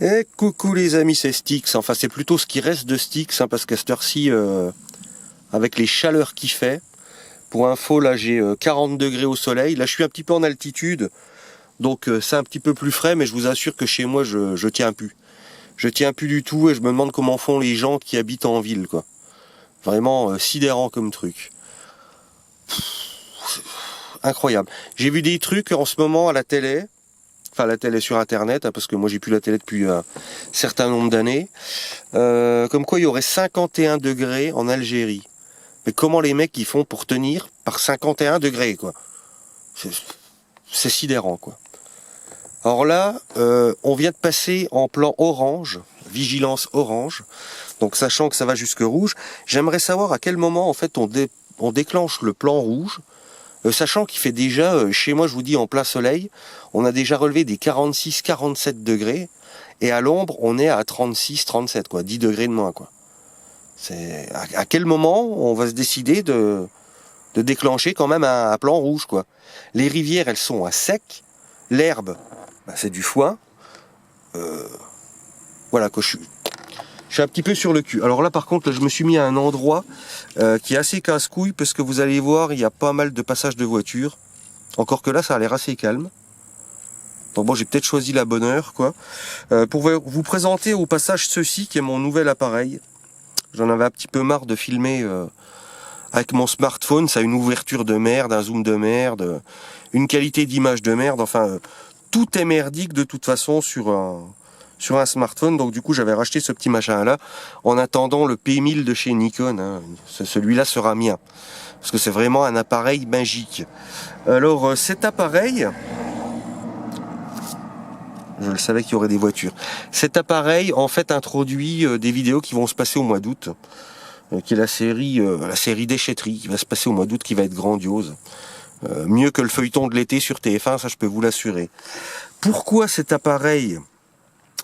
Et coucou les amis, c'est Styx. Enfin, c'est plutôt ce qui reste de Styx, hein, parce qu'à cette heure-ci, avec les chaleurs qu'il fait, pour info, là j'ai 40 degrés au soleil. Là, je suis un petit peu en altitude, donc c'est un petit peu plus frais, mais je vous assure que chez moi, je tiens plus. Je tiens plus du tout, et je me demande comment font les gens qui habitent en ville, quoi. Vraiment sidérant comme truc. Incroyable. J'ai vu des trucs en ce moment à la télé. Enfin, la télé sur internet, hein, parce que moi j'ai plus la télé depuis un certain nombre d'années, comme quoi il y aurait 51 degrés en Algérie. Mais comment les mecs ils font pour tenir par 51 degrés, quoi? C'est sidérant, quoi. Alors là, on vient de passer en plan orange, vigilance orange, donc sachant que ça va jusque rouge, j'aimerais savoir à quel moment en fait on déclenche le plan rouge, sachant qu'il fait déjà, chez moi je vous dis en plein soleil, on a déjà relevé des 46-47 degrés, et à l'ombre on est à 36-37, quoi, 10 degrés de moins, quoi. C'est à quel moment on va se décider de déclencher quand même un plan rouge, quoi. Les rivières elles sont à sec, l'herbe bah, c'est du foin, voilà quoi, je suis un petit peu sur le cul. Alors là par contre là, je me suis mis à un endroit qui est assez casse-couille, parce que vous allez voir il y a pas mal de passages de voitures. Encore que là ça a l'air assez calme. Donc bon, j'ai peut-être choisi la bonne heure, quoi. Pour vous présenter au passage ceci qui est mon nouvel appareil. J'en avais un petit peu marre de filmer avec mon smartphone. Ça a une ouverture de merde, un zoom de merde, une qualité d'image de merde. Enfin, tout est merdique de toute façon sur un smartphone. Donc du coup, j'avais racheté ce petit machin-là en attendant le P1000 de chez Nikon, hein. Celui-là sera mien, parce que c'est vraiment un appareil magique. Alors, cet appareil... Je le savais qu'il y aurait des voitures. Cet appareil, en fait, introduit des vidéos qui vont se passer au mois d'août, qui est la série Déchetterie, qui va se passer au mois d'août, qui va être grandiose. Mieux que le feuilleton de l'été sur TF1, ça je peux vous l'assurer. Pourquoi cet appareil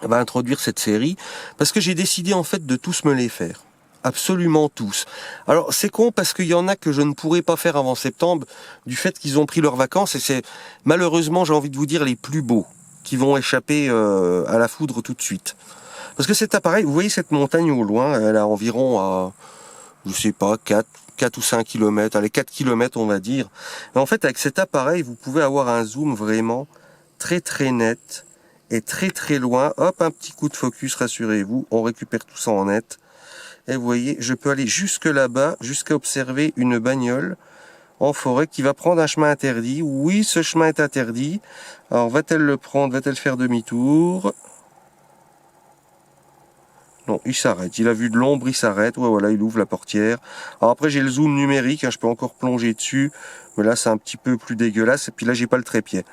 va introduire cette série? Parce que j'ai décidé en fait de tous me les faire. Absolument tous. Alors c'est con parce qu'il y en a que je ne pourrai pas faire avant septembre, du fait qu'ils ont pris leurs vacances, et c'est malheureusement, j'ai envie de vous dire, les plus beaux qui vont échapper à la foudre tout de suite. Parce que cet appareil, vous voyez cette montagne au loin, elle a environ à, je sais pas, 4 ou 5 km, allez 4 km on va dire. Et en fait avec cet appareil, vous pouvez avoir un zoom vraiment très très net et très très loin. Hop, un petit coup de focus, rassurez-vous, on récupère tout ça en net. Et vous voyez, je peux aller jusque là-bas, jusqu'à observer une bagnole en forêt qui va prendre un chemin interdit. Oui, ce chemin est interdit. Alors, va-t-elle le prendre? Va-t-elle faire demi-tour? Non, il s'arrête. Il a vu de l'ombre, il s'arrête. Ouais, voilà, il ouvre la portière. Alors après, j'ai le zoom numérique, hein, je peux encore plonger dessus. Mais là, c'est un petit peu plus dégueulasse. Et puis là, j'ai pas le trépied.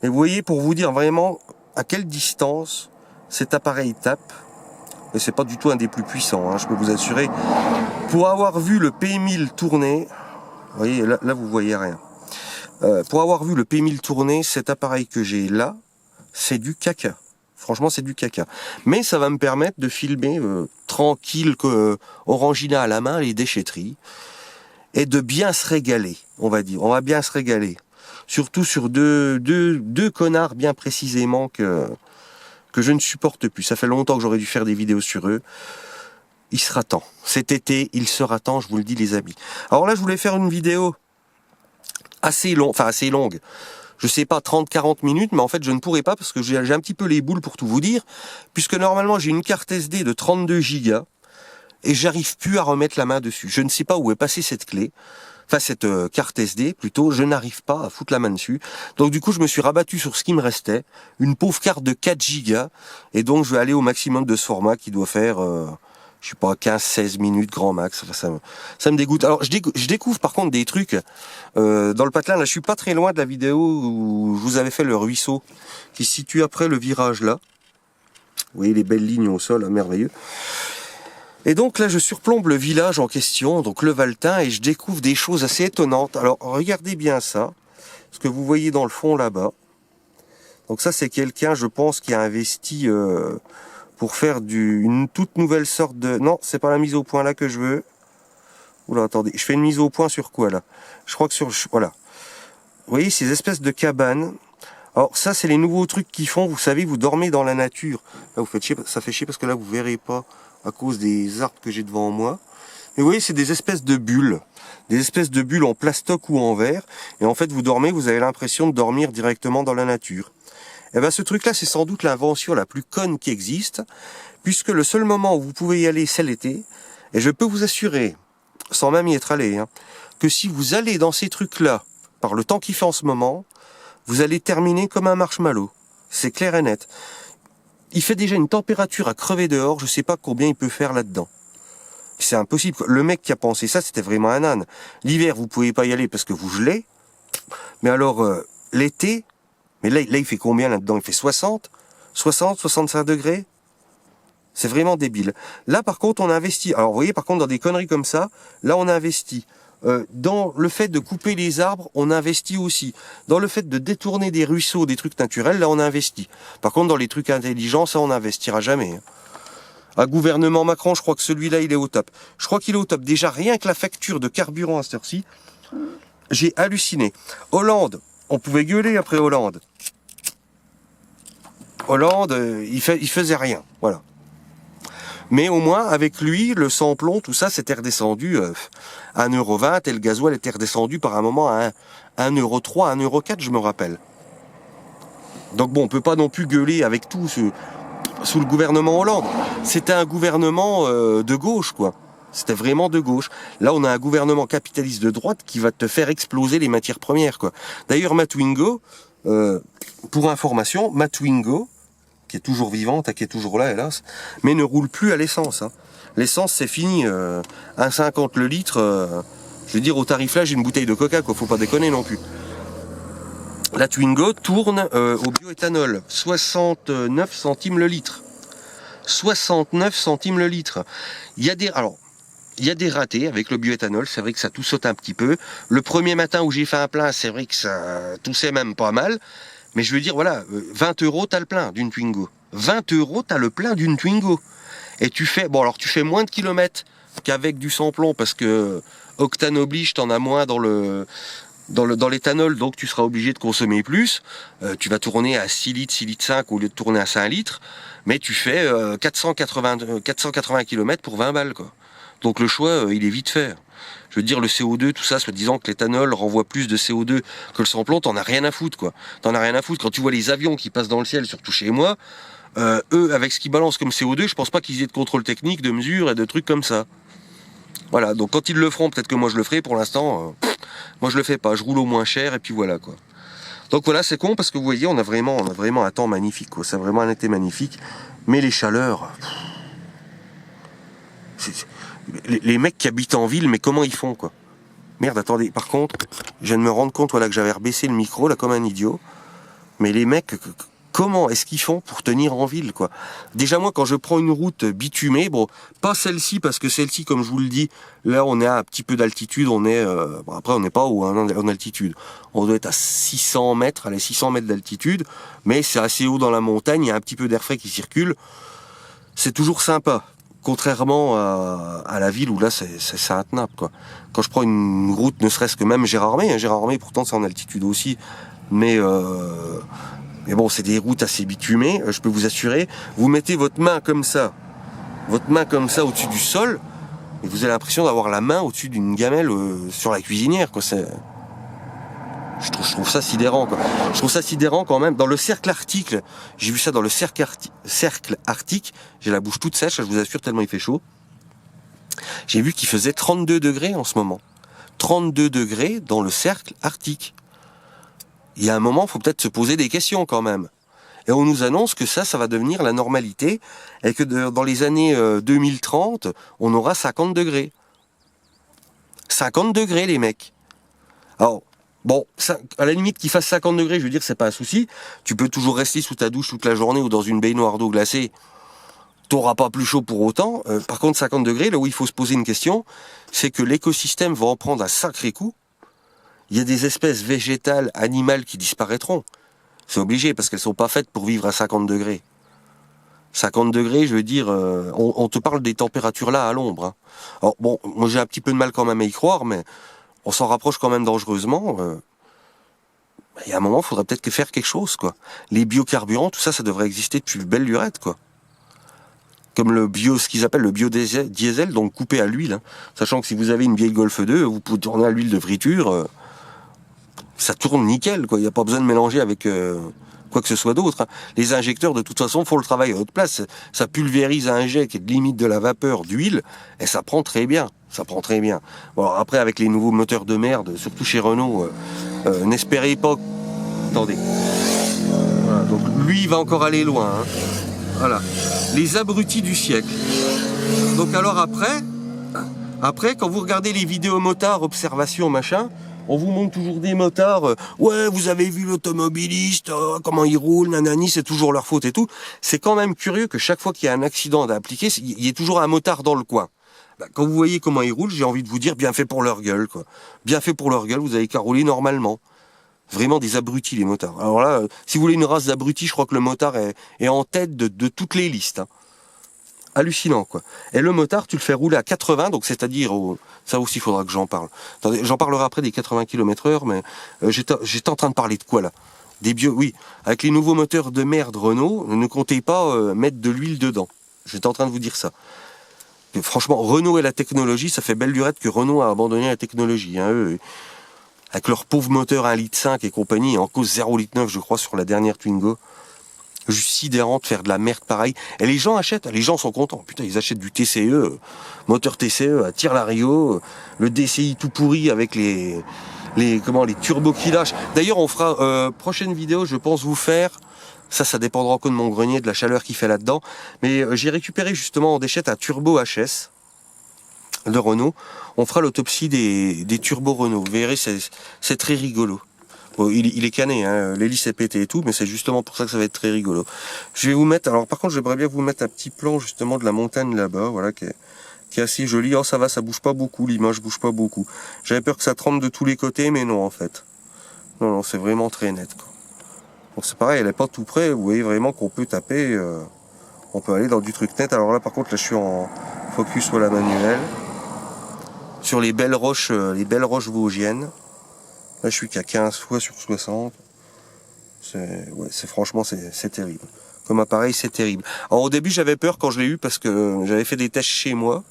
Mais vous voyez, pour vous dire vraiment à quelle distance cet appareil tape, et c'est pas du tout un des plus puissants, hein, je peux vous assurer. Pour avoir vu le P1000 tourner, vous voyez, là vous voyez rien. Pour avoir vu le P1000 tourner, cet appareil que j'ai là, c'est du caca. Franchement, c'est du caca. Mais ça va me permettre de filmer tranquille, Orangina à la main, les déchetteries, et de bien se régaler, on va dire. On va bien se régaler. Surtout sur deux connards bien précisément que je ne supporte plus. Ça fait longtemps que j'aurais dû faire des vidéos sur eux. Il sera temps. Cet été, il sera temps, je vous le dis les amis. Alors là, je voulais faire une vidéo assez longue. Je sais pas, 30-40 minutes, mais en fait, je ne pourrais pas parce que j'ai un petit peu les boules pour tout vous dire, puisque normalement, j'ai une carte SD de 32 Go et j'arrive plus à remettre la main dessus. Je ne sais pas où est passée cette clé. Enfin, cette carte SD, plutôt, je n'arrive pas à foutre la main dessus. Donc du coup, je me suis rabattu sur ce qui me restait, une pauvre carte de 4 Go, et donc je vais aller au maximum de ce format qui doit faire, je sais pas, 15-16 minutes grand max. Enfin, ça me dégoûte. Alors, je découvre par contre des trucs dans le patelin. Là, je suis pas très loin de la vidéo où je vous avais fait le ruisseau, qui se situe après le virage là. Vous voyez les belles lignes au sol, hein, merveilleux. Et donc là, je surplombe le village en question, donc le Valtin, et je découvre des choses assez étonnantes. Alors, regardez bien ça, ce que vous voyez dans le fond là-bas. Donc ça, c'est quelqu'un, je pense, qui a investi pour faire une toute nouvelle sorte de... Non, c'est pas la mise au point là que je veux. Oula, attendez, je fais une mise au point sur quoi là? Je crois que sur... Voilà. Vous voyez, ces espèces de cabanes. Alors ça, c'est les nouveaux trucs qu'ils font. Vous savez, vous dormez dans la nature. Là, vous faites chier, ça fait chier parce que là, vous verrez pas à cause des arbres que j'ai devant moi. Et vous voyez, c'est des espèces de bulles. Des espèces de bulles en plastoc ou en verre. Et en fait, vous dormez, vous avez l'impression de dormir directement dans la nature. Et ben, ce truc-là, c'est sans doute l'invention la plus conne qui existe, puisque le seul moment où vous pouvez y aller, c'est l'été. Et je peux vous assurer, sans même y être allé, hein, que si vous allez dans ces trucs-là, par le temps qu'il fait en ce moment, vous allez terminer comme un marshmallow. C'est clair et net. Il fait déjà une température à crever dehors, je sais pas combien il peut faire là-dedans. C'est impossible. Le mec qui a pensé ça, c'était vraiment un âne. L'hiver, vous pouvez pas y aller parce que vous gelez. Mais alors, l'été, mais là, il fait combien là-dedans? Il fait 60, 65 degrés? C'est vraiment débile. Là, par contre, on a investi. Alors, vous voyez, par contre, dans des conneries comme ça, là, on a investi. Dans le fait de couper les arbres, on investit aussi. Dans le fait de détourner des ruisseaux, des trucs naturels, là on a investi. Par contre, dans les trucs intelligents, ça on n'investira jamais. Hein. Un gouvernement Macron, je crois que celui-là, il est au top. Je crois qu'il est au top. Déjà, rien que la facture de carburant à cette heure-ci, j'ai halluciné. Hollande, on pouvait gueuler après Hollande. Hollande, il faisait rien. Voilà. Mais au moins, avec lui, le sans-plomb, tout ça, c'était redescendu à 1,20 € et le gasoil était redescendu par un moment à 1,3 €, 1,4 €, je me rappelle. Donc bon, on peut pas non plus gueuler avec tout sous le gouvernement Hollande. C'était un gouvernement de gauche, quoi. C'était vraiment de gauche. Là, on a un gouvernement capitaliste de droite qui va te faire exploser les matières premières, quoi. D'ailleurs, Matt Wingo, pour information, Matt Wingo, qui est toujours vivante, qui est toujours là, hélas, mais ne roule plus à l'essence. Hein. L'essence, c'est fini. 1,50 le litre. Je veux dire, au tarif là, j'ai une bouteille de coca, quoi. Faut pas déconner non plus. La Twingo tourne au bioéthanol. 69 centimes le litre. 69 centimes le litre. Il y a des ratés avec le bioéthanol. C'est vrai que ça tout saute un petit peu. Le premier matin où j'ai fait un plein, c'est vrai que ça toussait même pas mal. Mais je veux dire, voilà, 20 €, t'as le plein d'une Twingo. 20 €, t'as le plein d'une Twingo. Et tu fais moins de kilomètres qu'avec du sans-plomb, parce que octane oblige, t'en as moins dans l'éthanol, donc tu seras obligé de consommer plus. Tu vas tourner à 6 litres, 6 litres 5 au lieu de tourner à 5 litres. Mais tu fais 480 km pour 20 balles, quoi. Donc le choix, il est vite fait. Je veux dire, le CO2, tout ça, soit disant que l'éthanol renvoie plus de CO2 que le sans-plomb, t'en as rien à foutre, quoi. T'en as rien à foutre. Quand tu vois les avions qui passent dans le ciel, surtout chez moi, eux, avec ce qu'ils balancent comme CO2, je pense pas qu'ils aient de contrôle technique, de mesure et de trucs comme ça. Voilà, donc quand ils le feront, peut-être que moi je le ferai. Pour l'instant, moi je le fais pas. Je roule au moins cher et puis voilà, quoi. Donc voilà, c'est con parce que vous voyez, on a vraiment un temps magnifique, quoi. C'est vraiment un été magnifique. Mais les chaleurs... Les mecs qui habitent en ville, mais comment ils font, quoi? Merde, attendez, par contre, je viens de me rendre compte, voilà, que j'avais rebaissé le micro, là, comme un idiot. Mais les mecs, comment est-ce qu'ils font pour tenir en ville, quoi? Déjà, moi, quand je prends une route bitumée, bon, pas celle-ci, parce que celle-ci, comme je vous le dis, là, on est à un petit peu d'altitude, on est, bon, après, on n'est pas haut, hein, en altitude. On doit être à 600 mètres, allez, 600 mètres d'altitude, mais c'est assez haut dans la montagne, il y a un petit peu d'air frais qui circule. C'est toujours sympa. Contrairement à la ville où là c'est intenable, quoi. Quand je prends une route, ne serait-ce que même Gérardmer, hein, Gérardmer pourtant c'est en altitude aussi, mais bon, c'est des routes assez bitumées, je peux vous assurer. Vous mettez votre main comme ça au-dessus du sol, et vous avez l'impression d'avoir la main au-dessus d'une gamelle sur la cuisinière, quoi. Je trouve ça sidérant, quoi. Je trouve ça sidérant quand même. Dans le cercle arctique, j'ai vu ça dans le cercle arctique, j'ai la bouche toute sèche, je vous assure, tellement il fait chaud. J'ai vu qu'il faisait 32 degrés en ce moment. 32 degrés dans le cercle arctique. Il y a un moment, il faut peut-être se poser des questions quand même. Et on nous annonce que ça va devenir la normalité, et que dans les années 2030, on aura 50 degrés. 50 degrés, les mecs. Alors, bon, ça, à la limite qu'il fasse 50 degrés, je veux dire, c'est pas un souci. Tu peux toujours rester sous ta douche toute la journée ou dans une baignoire d'eau glacée. T'auras pas plus chaud pour autant. Par contre, 50 degrés, là où il faut se poser une question, c'est que l'écosystème va en prendre un sacré coup. Il y a des espèces végétales, animales qui disparaîtront. C'est obligé, parce qu'elles sont pas faites pour vivre à 50 degrés. 50 degrés, je veux dire, on te parle des températures là à l'ombre. Hein. Alors bon, moi j'ai un petit peu de mal quand même à y croire, mais on s'en rapproche quand même dangereusement. Il y a un moment, il faudrait peut-être faire quelque chose, quoi. Les biocarburants, tout ça, ça devrait exister depuis belle lurette, quoi. Comme ce qu'ils appellent le biodiesel, donc coupé à l'huile. Hein. Sachant que si vous avez une vieille Golf 2, vous pouvez tourner à l'huile de friture, ça tourne nickel, quoi. Il n'y a pas besoin de mélanger avec quoi que ce soit d'autre. Hein. Les injecteurs, de toute façon, font le travail à votre place. Ça pulvérise un jet qui est limite de la vapeur d'huile, et ça prend très bien. Ça prend très bien. Bon, alors après, avec les nouveaux moteurs de merde, surtout chez Renault, n'espérez pas... Attendez. Voilà, donc lui, il va encore aller loin. Hein. Voilà. Les abrutis du siècle. Donc alors après, quand vous regardez les vidéos motards, observation, machin, on vous montre toujours des motards, ouais, vous avez vu l'automobiliste, comment il roule, nanani, c'est toujours leur faute et tout. C'est quand même curieux que chaque fois qu'il y a un accident à appliquer, il y ait toujours un motard dans le coin. Bah, quand vous voyez comment ils roulent, j'ai envie de vous dire, bien fait pour leur gueule, quoi. Bien fait pour leur gueule, vous avez qu'à rouler normalement. Vraiment des abrutis, les motards. Alors là, si vous voulez une race d'abrutis, je crois que le motard est en tête de toutes les listes. Hein. Hallucinant, quoi. Et le motard, tu le fais rouler à 80, donc c'est-à-dire, ça aussi, il faudra que j'en parle. Attendez, j'en parlerai après des 80 km/h, mais j'étais en train de parler de quoi, là? Oui, avec les nouveaux moteurs de merde Renault, ne comptez pas mettre de l'huile dedans. J'étais en train de vous dire ça. Et franchement, Renault et la technologie, ça fait belle lurette que Renault a abandonné la technologie. Hein, eux, avec leur pauvre moteur 1,5 litre et compagnie, en cause 0,9 litre, je crois, sur la dernière Twingo. Juste sidérant de faire de la merde pareil. Et les gens achètent, les gens sont contents. Putain, ils achètent du TCE, moteur TCE à tire-larigot, le DCI tout pourri avec les turbos qui lâchent. D'ailleurs, on fera prochaine vidéo, je pense vous faire. Ça dépendra encore de mon grenier, de la chaleur qu'il fait là-dedans. Mais j'ai récupéré justement en déchette un turbo HS de Renault. On fera l'autopsie des turbos Renault. Vous verrez, c'est très rigolo. Bon, il est cané, hein, l'hélice est pété et tout, mais c'est justement pour ça que ça va être très rigolo. Je vais vous mettre, alors par contre j'aimerais bien vous mettre un petit plan justement de la montagne là-bas, voilà, qui est assez joli. Oh ça va, ça bouge pas beaucoup, l'image bouge pas beaucoup. J'avais peur que ça tremble de tous les côtés, mais non en fait. Non, c'est vraiment très net, quoi. Donc c'est pareil, elle est pas tout près, vous voyez vraiment qu'on peut taper, on peut aller dans du truc net. Alors là par contre, là je suis en focus sur la manuelle, sur les belles roches vosgiennes. Là, je suis qu'à 15 fois sur 60. Franchement, c'est terrible. Comme appareil, c'est terrible. Alors, au début, j'avais peur quand je l'ai eu parce que j'avais fait des tests chez moi,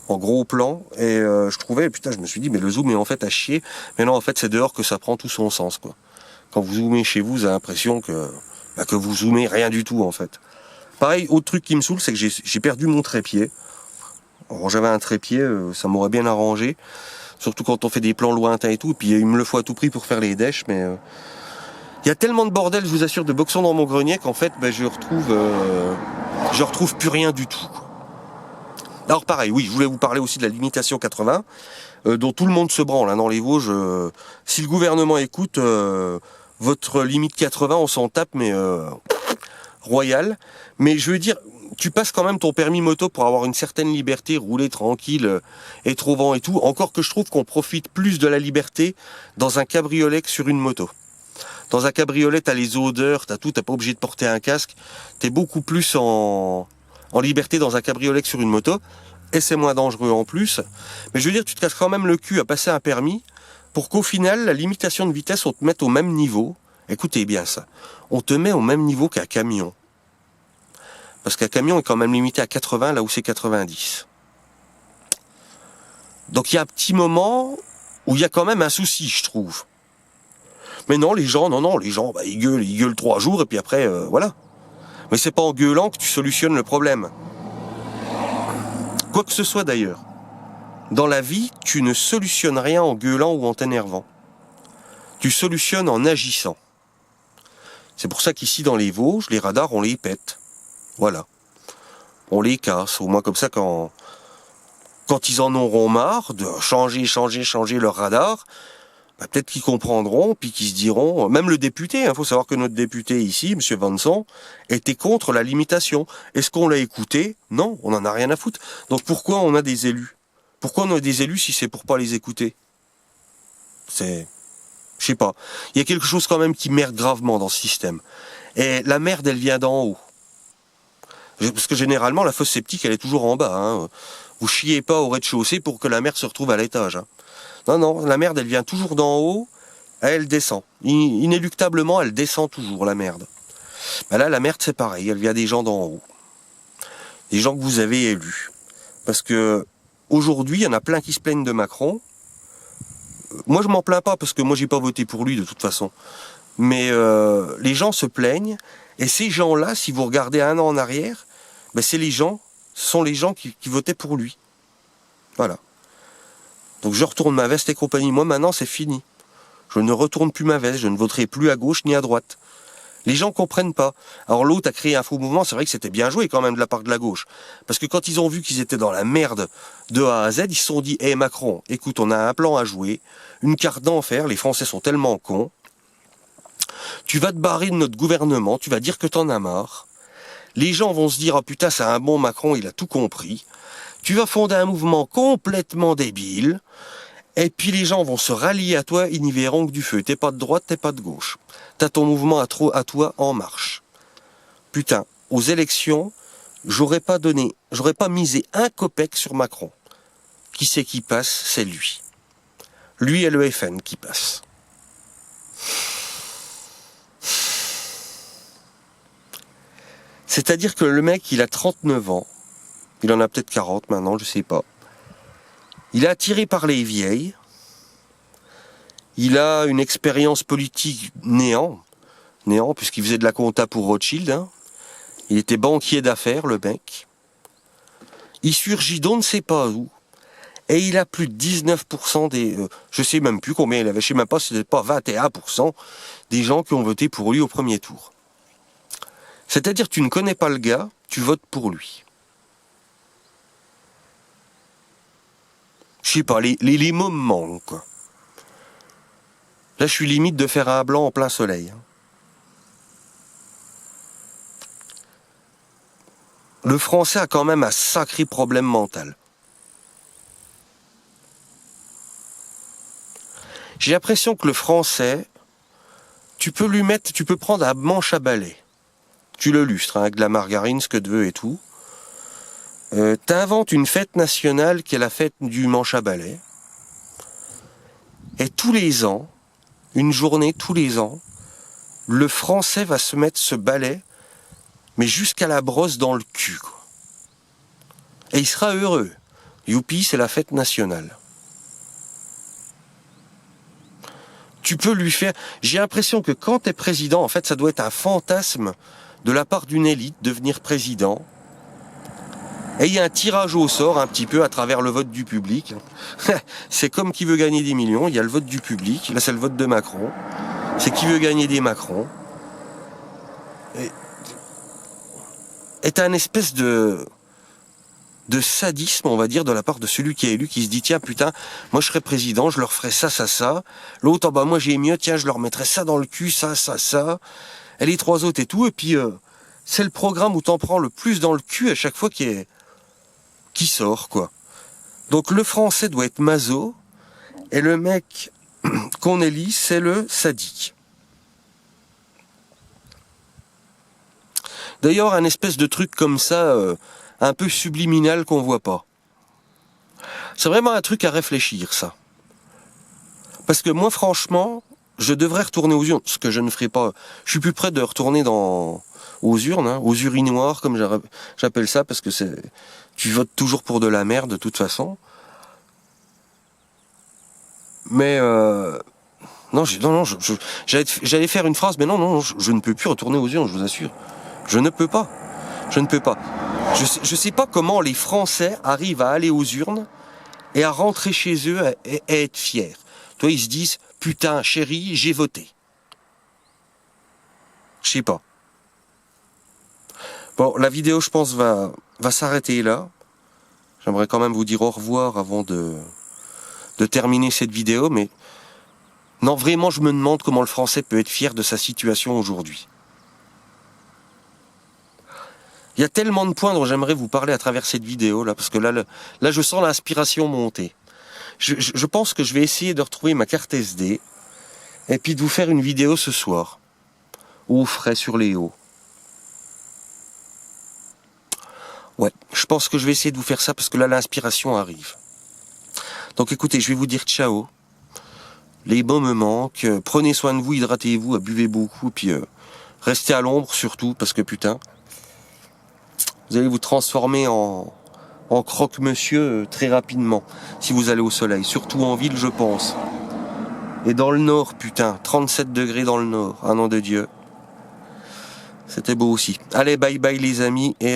en gros plan, et je trouvais, putain, je me suis dit, mais le zoom est en fait à chier. Mais non, en fait, c'est dehors que ça prend tout son sens, quoi. Quand vous zoomez chez vous avez l'impression que vous zoomez rien du tout, en fait. Pareil, autre truc qui me saoule, c'est que j'ai perdu mon trépied. Alors, j'avais un trépied, ça m'aurait bien arrangé. Surtout quand on fait des plans lointains et tout, et puis il me le faut à tout prix pour faire les dèches, mais il y a tellement de bordel, je vous assure, de boxons dans mon grenier qu'en fait, je retrouve plus rien du tout. Alors pareil, oui, je voulais vous parler aussi de la limitation 80, dont tout le monde se branle hein, dans les Vosges. Si le gouvernement écoute, votre limite 80, on s'en tape, mais royal. Mais je veux dire, tu passes quand même ton permis moto pour avoir une certaine liberté, rouler tranquille, et trop vent et tout. Encore que je trouve qu'on profite plus de la liberté dans un cabriolet que sur une moto. Dans un cabriolet, t'as les odeurs, t'as tout, t'es pas obligé de porter un casque. T'es beaucoup plus en liberté dans un cabriolet que sur une moto. Et c'est moins dangereux en plus. Mais je veux dire, tu te casses quand même le cul à passer un permis pour qu'au final, la limitation de vitesse, on te mette au même niveau. Écoutez bien ça. On te met au même niveau qu'un camion. Parce qu'un camion est quand même limité à 80 là où c'est 90. Donc il y a un petit moment où il y a quand même un souci, je trouve. Mais non, les gens, ils gueulent 3 jours et puis après, voilà. Mais c'est pas en gueulant que tu solutionnes le problème. Quoi que ce soit d'ailleurs. Dans la vie, tu ne solutionnes rien en gueulant ou en t'énervant. Tu solutionnes en agissant. C'est pour ça qu'ici dans les Vosges, les radars, on les pète. Voilà. On les casse. Au moins comme ça, quand ils en auront marre de changer leur radar, peut-être qu'ils comprendront, puis qu'ils se diront, même le député, faut savoir que notre député ici, M. Vincent, était contre la limitation. Est-ce qu'on l'a écouté? Non, on n'en a rien à foutre. Donc pourquoi on a des élus? Pourquoi on a des élus si c'est pour pas les écouter? Je sais pas. Il y a quelque chose quand même qui merde gravement dans ce système. Et la merde, elle vient d'en haut. Parce que généralement, la fosse septique, elle est toujours en bas. Hein. Vous chiez pas au rez-de-chaussée pour que la merde se retrouve à l'étage. Hein. Non, la merde, elle vient toujours d'en haut. Elle descend. Inéluctablement, elle descend toujours, la merde. Ben là, la merde, c'est pareil. Elle vient des gens d'en haut. Des gens que vous avez élus. Parce que aujourd'hui, il y en a plein qui se plaignent de Macron. Moi, je m'en plains pas, parce que moi, j'ai pas voté pour lui, de toute façon. Mais les gens se plaignent. Et ces gens-là, si vous regardez un an en arrière, ben ce sont les gens qui votaient pour lui. Voilà. Donc je retourne ma veste et compagnie. Moi, maintenant, c'est fini. Je ne retourne plus ma veste. Je ne voterai plus à gauche ni à droite. Les gens comprennent pas. Alors l'autre a créé un faux mouvement. C'est vrai que c'était bien joué quand même de la part de la gauche. Parce que quand ils ont vu qu'ils étaient dans la merde de A à Z, ils se sont dit, hé Macron, écoute, on a un plan à jouer. Une carte d'enfer. Les Français sont tellement cons. Tu vas te barrer de notre gouvernement. Tu vas dire que t'en as marre. Les gens vont se dire, oh putain, c'est un bon Macron, il a tout compris. Tu vas fonder un mouvement complètement débile. Et puis les gens vont se rallier à toi, ils n'y verront que du feu. T'es pas de droite, t'es pas de gauche. T'as ton mouvement à toi en marche. Putain, aux élections, j'aurais pas misé un copec sur Macron. Qui c'est qui passe? C'est lui. Lui et le FN qui passe. C'est-à-dire que le mec, il a 39 ans. Il en a peut-être 40 maintenant, je sais pas. Il est attiré par les vieilles. Il a une expérience politique néant, puisqu'il faisait de la compta pour Rothschild. Hein. Il était banquier d'affaires, le mec. Il surgit d'on ne sait pas où. Et il a plus de 19% des... je sais même plus combien il avait, je sais même pas si c'était pas 21% des gens qui ont voté pour lui au premier tour. C'est-à-dire tu ne connais pas le gars, tu votes pour lui. Je sais pas, les mots me manquent, quoi. Là, je suis limite de faire un blanc en plein soleil. Le français a quand même un sacré problème mental. J'ai l'impression que le français, tu peux prendre un manche à balai. Tu le lustres, hein, avec de la margarine, ce que tu veux et tout. T'inventes une fête nationale qui est la fête du manche à balai. Et tous les ans, une journée tous les ans, le français va se mettre ce balai, mais jusqu'à la brosse dans le cul, quoi. Et il sera heureux. Youpi, c'est la fête nationale. Tu peux lui faire... J'ai l'impression que quand t'es président, en fait, ça doit être un fantasme de la part d'une élite, devenir président. Et il y a un tirage au sort un petit peu à travers le vote du public. C'est comme qui veut gagner des millions, il y a le vote du public, là c'est le vote de Macron. C'est qui veut gagner des Macron. Et t'as une espèce de sadisme, on va dire, de la part de celui qui est élu, qui se dit, tiens, putain, moi je serais président, je leur ferais ça, ça, ça. L'autre, bah moi j'ai mieux, tiens, je leur mettrais ça dans le cul, ça, ça, ça. Et les trois autres et tout, et puis c'est le programme où t'en prends le plus dans le cul à chaque fois qui sort, quoi. Donc le français doit être maso, et le mec qu'on élit, c'est le sadique. D'ailleurs, un espèce de truc comme ça, un peu subliminal qu'on voit pas. C'est vraiment un truc à réfléchir, ça. Parce que moi, franchement, je devrais retourner aux urnes, ce que je ne ferai pas. Je suis plus près de retourner aux urnes, hein, aux urinoirs, comme j'appelle ça, parce que tu votes toujours pour de la merde, de toute façon. Mais non, j'allais faire une phrase, mais non, je ne peux plus retourner aux urnes, je vous assure. Je ne peux pas. Je sais pas comment les Français arrivent à aller aux urnes et à rentrer chez eux et être fiers. Toi, ils se disent, putain, chérie, j'ai voté. Je sais pas. Bon, la vidéo, je pense, va s'arrêter là. J'aimerais quand même vous dire au revoir avant de terminer cette vidéo, mais non, vraiment, je me demande comment le Français peut être fier de sa situation aujourd'hui. Il y a tellement de points dont j'aimerais vous parler à travers cette vidéo, là, parce que là, je sens l'inspiration monter. Je pense que je vais essayer de retrouver ma carte SD, et puis de vous faire une vidéo ce soir, au frais sur les hauts. Ouais, je pense que je vais essayer de vous faire ça, parce que là, l'inspiration arrive. Donc écoutez, je vais vous dire ciao. Les bains me manquent. Prenez soin de vous, hydratez-vous, buvez beaucoup, puis restez à l'ombre surtout, parce que putain, vous allez vous transformer en croque-monsieur très rapidement, si vous allez au soleil, surtout en ville, je pense. Et dans le nord, putain, 37 degrés dans le nord, un nom de Dieu. C'était beau aussi. Allez, bye bye les amis, et